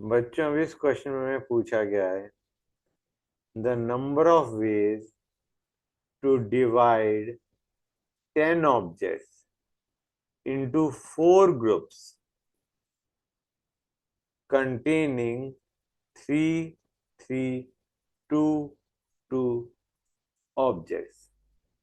बच्चों अभी इस क्वेश्चन में पूछा गया है the number of ways to divide 10 objects into 4 groups containing 3, 3, 2, 2 objects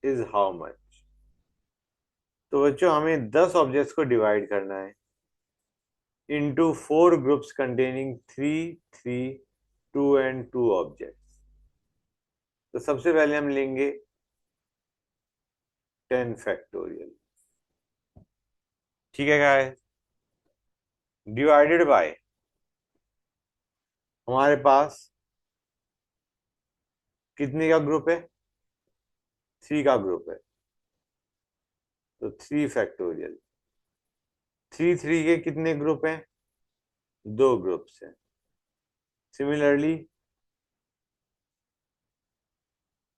is how much? तो बच्चों हमें 10 ऑब्जेक्ट्स को डिवाइड करना है into 4 groups containing 3, 3, 2 and 2 objects. तो सबसे पहले हम लेंगे 10 फैक्टोरियल। ठीक है गाइस, डिवाइडेड बाय हमारे पास कितने का ग्रुप है? 3 का ग्रुप है, तो 3 फैक्टोरियल। 3 3 के कितने ग्रुप हैं? 2 ग्रुप्स हैं। सिमिलरली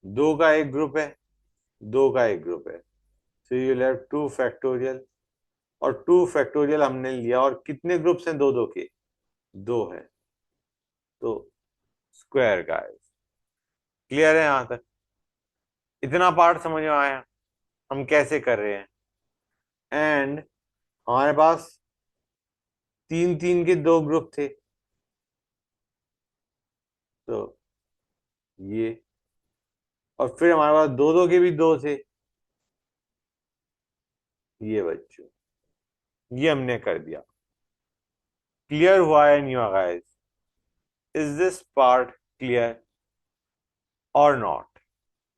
2 का एक ग्रुप है, 2 का एक ग्रुप है, so you will have 2 factorial. और 2 फैक्टोरियल हमने लिया, और कितने ग्रुप्स हैं? 2 2 के 2 हैं, तो स्क्वायर का है। क्लियर है यहां तक? इतना पार्ट समझ में आया हम कैसे कर रहे हैं? एंड हमारे पास 3 3 के 2 ग्रुप थे, तो ये, और फिर हमारे पास 2 2 के भी 2 थे, ये बच्चों, ये हमने कर दिया। क्लियर हुआ है नहीं हुआ guys? Is this part clear और नॉट?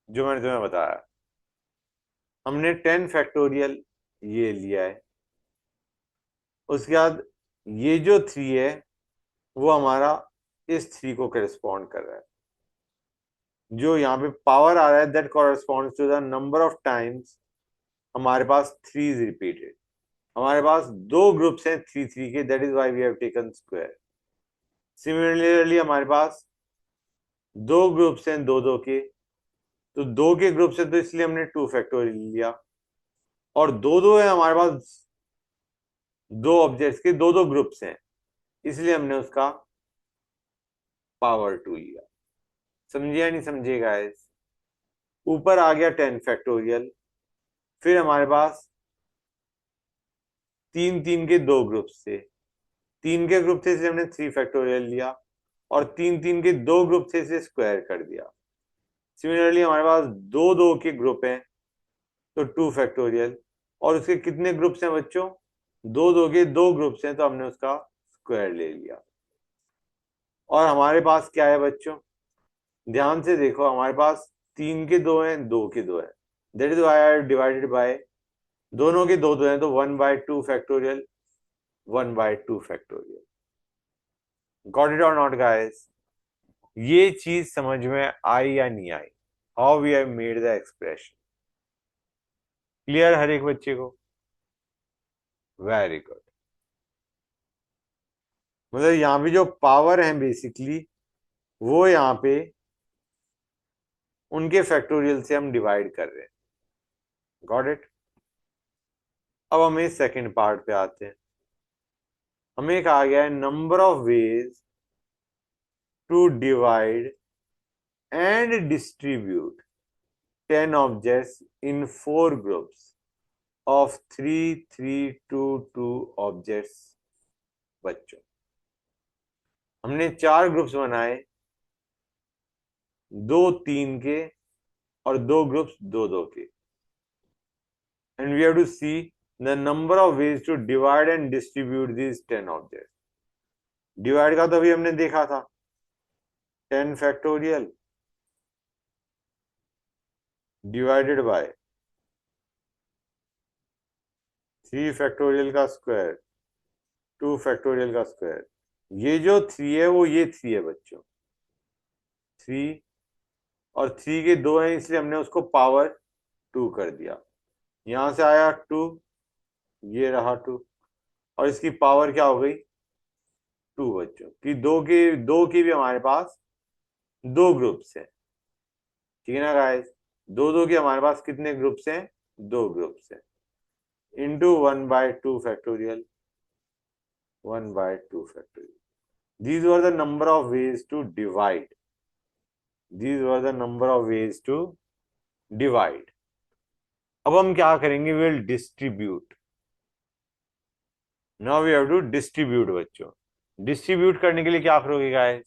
जो मैंने तुम्हें बताया, हमने 10 फैक्टोरियल ये लिया है, उसके बाद ये जो 3 है वो हमारा इस 3 को करेस्पॉन्ड कर रहा है। जो यहाँ पे पावर आ रहा है that corresponds to the number of times हमारे पास 3 इज रिपीटेड। हमारे पास 2 ग्रुप्स हैं 3 3 के, that is why we have taken square. Similarly हमारे पास 2 ग्रुप्स हैं 2 2 के, तो 2 के ग्रुप से, तो इसलिए हमने 2 फैक्टोरियल लिया। और 2 2 है हमारे पास, 2 ऑब्जेक्ट्स के 2 2 ग्रुप्स हैं, इसलिए हमने उसका पावर 2 लिया। समझे या नहीं समझे गाइस? ऊपर आ गया 10 फैक्टोरियल, फिर हमारे पास 3 3 के 2 ग्रुप्स थे, 3 के ग्रुप थे इसलिए हमने 3 फैक्टोरियल लिया, और 3 3 के 2 ग्रुप थे इसे स्क्वायर कर दिया। सिमिलरली हमारे पास 2 2 के ग्रुप हैं, तो 2 फैक्टोरियल, और उसके कितने ग्रुप्स हैं बच्चों? 2 2 के 2 ग्रुप्स हैं, तो हमने उसका स्क्वायर ले लिया। और हमारे पास क्या है बच्चों? ध्यान से देखो, हमारे पास 3 के 2 हैं, 2 के 2 हैं, that is why I have divided by, दोनों के 2 2 हैं, तो 1/2 फैक्टोरियल, 1/2 फैक्टोरियल। गॉट इट और नॉट गाइस? ये चीज समझ में आई या नहीं आई? How we have made the expression? Clear हर एक बच्चे को? Very good. मतलब यहाँ पे जो पावर है बेसिकली वो यहाँ पे उनके फैक्टोरियल से हम डिवाइड कर रहे हैं। Got it? अब हम इस सेकंड पार्ट पे आते हैं। हमें कहा गया है number of ways to divide and distribute 10 objects in 4 groups of 3 3 2 2 objects. बच्चों हमने 4 ग्रुप्स बनाए, 2 3 के और 2 ग्रुप्स 2 2 के, and we have to see the number of ways to divide and distribute these 10 object. Divide का तो अभी हमने देखा था, 10 फैक्टोरियल डिवाइडेड बाय 3 फैक्टोरियल का स्क्वायर, 2 फैक्टोरियल का स्क्वायर। ये जो 3 है वो ये 3 है बच्चों, 3 और 3 के 2 हैं, इसलिए हमने उसको पावर 2 कर दिया। यहां से आया 2, ये रहा 2, और इसकी पावर क्या हो गई? 2 बच्चों की। 2 की भी हमारे पास 2 ग्रुप्स हैं, ठीक है ना गाइस? 2 2 के हमारे पास कितने ग्रुप्स हैं? 2 ग्रुप्स हैं, into 1/2 factorial, 1/2 factorial. These were the number of ways to divide. These were the number of ways to divide. अब हम क्या करेंगे? Will distribute. Now we have to distribute बच्चों. डिस्ट्रीब्यूट करने के लिए क्या करोगे guys?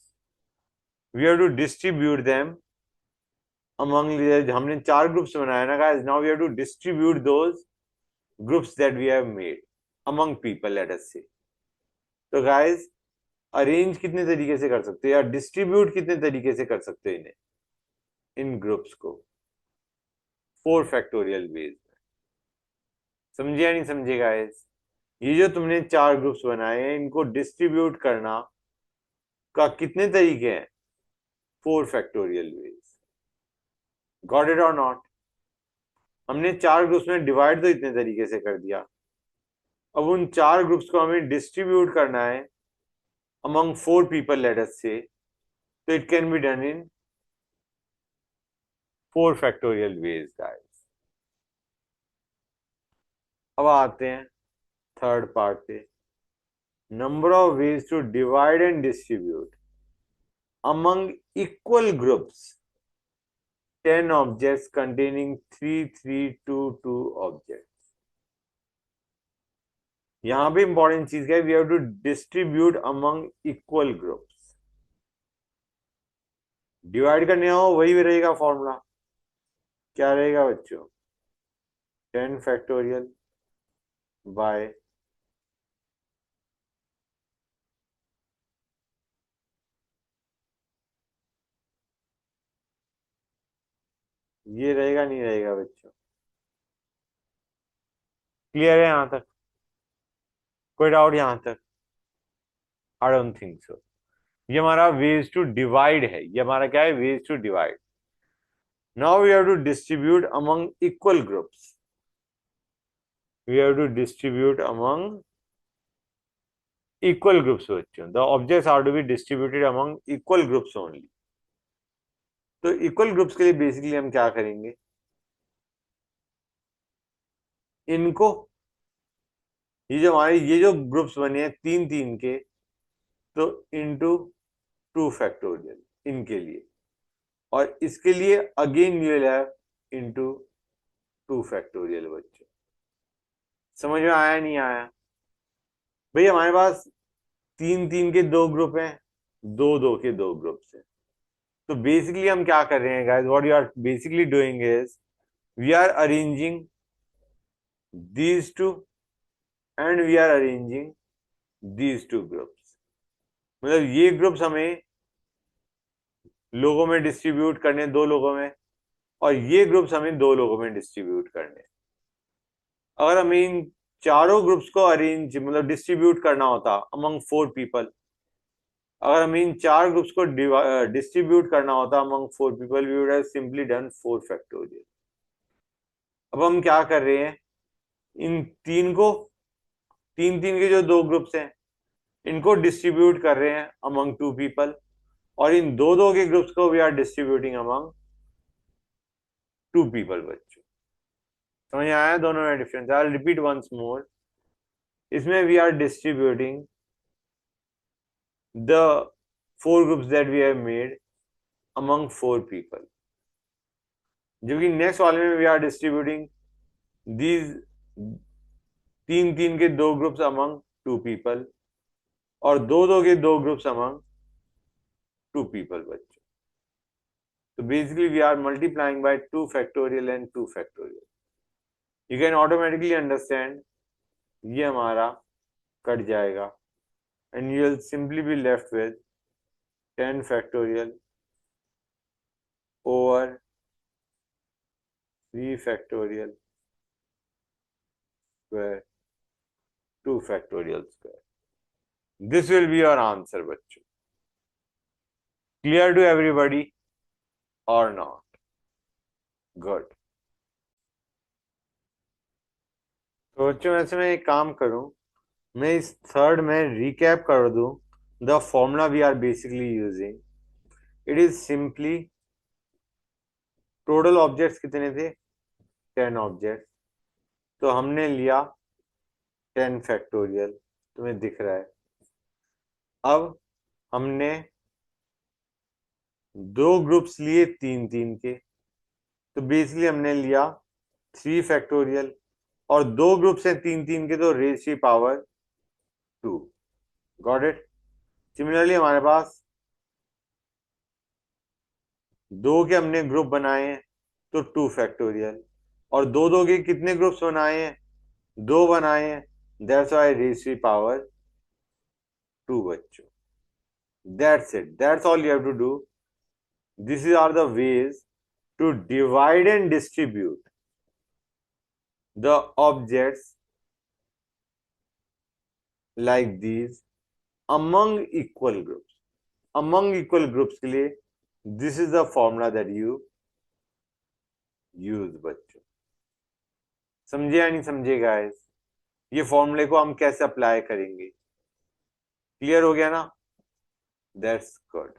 We have to distribute them among. हमने 4 ग्रुप्स बनाया ना guys. Now we have to distribute those groups that we have made among people, let us say. तो गाइस अरेंज कितने तरीके से कर सकते हो या डिस्ट्रीब्यूट कितने तरीके से कर सकते हो इन्हें, इन ग्रुप्स को? 4 फैक्टोरियल वेज. समझे या नहीं समझे गाइस? ये जो तुमने 4 ग्रुप्स बनाए हैं इनको डिस्ट्रीब्यूट करना का कितने तरीके हैं? 4 फैक्टोरियल वेज. गॉट इट और नॉट? हमने 4 ग्रुप्स में डिवाइड तो इतने तरीके से कर दिया. अब उन 4 ग्रुप्स को हमें डिस्ट्रीब्यूट करना है among 4 people, let us say. तो it can be done in 4 factorial ways guys. अब आते हैं थर्ड पार्ट पे. Number of ways to divide and distribute among equal groups 10 objects containing 3, 3, 2, 2 objects. यहां पे इंपॉर्टेंट चीज क्या है? We have to distribute among equal groups. Divide करने हो वही रहेगा फॉर्मूला. क्या रहेगा बच्चों? 10 फैक्टोरियल बाय ये रहेगा नहीं रहेगा बच्चों? क्लियर है यहां तक? कोई डाउट यहां तक? I don't think so. ये हमारा वेज टू डिवाइड है. ये हमारा क्या है? Ways to divide. Now we have to distribute among equal groups. We have to distribute among equal groups बच्चों. The objects are to be distributed among equal groups only. तो equal groups के लिए basically हम क्या करेंगे? इनको ये जो ग्रुप्स बने हैं 3, 3 के, तो इनटू 2 फैक्टोरियल इनके लिए. और इसके लिए again you will have into 2 factorial बच्चों. समझ में आया नहीं आया? भाई हमारे पास 3, 3 के 2 ग्रुप हैं, 2, 2 के 2 ग्रुप्स हैं. तो बेसिकली हम क्या कर रहे हैं guys? What you are basically doing is we are arranging these two and we are arranging these 2 groups. मतलब ये ग्रुप्स हमें लोगों में डिस्ट्रीब्यूट करने 2 लोगों में, और ये ग्रुप्स हमें 2 लोगों में डिस्ट्रीब्यूट करने. अगर हमें इन चारों ग्रुप्स को अरेंज मतलब डिस्ट्रीब्यूट करना होता अमंग 4 पीपल, अगर हमें इन 4 ग्रुप्स को डिस्ट्रीब्यूट करना होता among 4 people, we would have simply done 4 factorial. अब हम क्या कर रहे हैं? इन 3 के जो 2 ग्रुप्स हैं इनको डिस्ट्रीब्यूट कर रहे हैं अमंग 2 पीपल, और इन 2 के ग्रुप्स को we are distributing among 2 people बच्चों. समझ आया दोनों में difference? I will repeat once more. इसमें we are distributing the 4 groups that we have made among 4 people, जबकि नेक्स्ट वाले में वी आर डिस्ट्रीब्यूटिंग दीज 3 के 2 ग्रुप्स अमंग 2 पीपल और 2 के 2 ग्रुप्स अमंग 2 पीपल बच्चों. तो basically we are multiplying by 2 factorial and 2 factorial. You can automatically understand ये हमारा कट जाएगा and you will simply be left with 10 factorial over 3 factorial square 2 factorial square. This will be your answer बच्चों. Clear to everybody or not? Good. तो बच्चों वैसे मैं एक काम करूं, मैं इस थर्ड में रिकैप कर दूं the formula we are basically using. It is simply total objects कितने थे? 10 ऑब्जेक्ट्स. तो हमने लिया 10 फैक्टोरियल, तुम्हें दिख रहा है. अब हमने दो ग्रुप्स लिए 3 3 के, तो बेसिकली हमने लिया 3 फैक्टोरियल, और दो ग्रुप्स हैं 3 3 के, तो रेज की पावर 2। Got it. सिमिलरली हमारे पास दो के हमने ग्रुप बनाए हैं, तो 2 फैक्टोरियल, और दो दो के कितने ग्रुप्स बनाए हैं, दो बनाए हैं, दैट्स व्हाई रेज की पावर 2 बच्चों। That's it, that's all you have to do. This are the ways to divide and distribute the objects like these among equal groups. Among equal groups के लिए this is the formula that you use बच्चों। समझे या नहीं समझे guys? ये फॉर्मूले को हम कैसे अप्लाई करेंगे? क्लियर हो गया ना? That's good.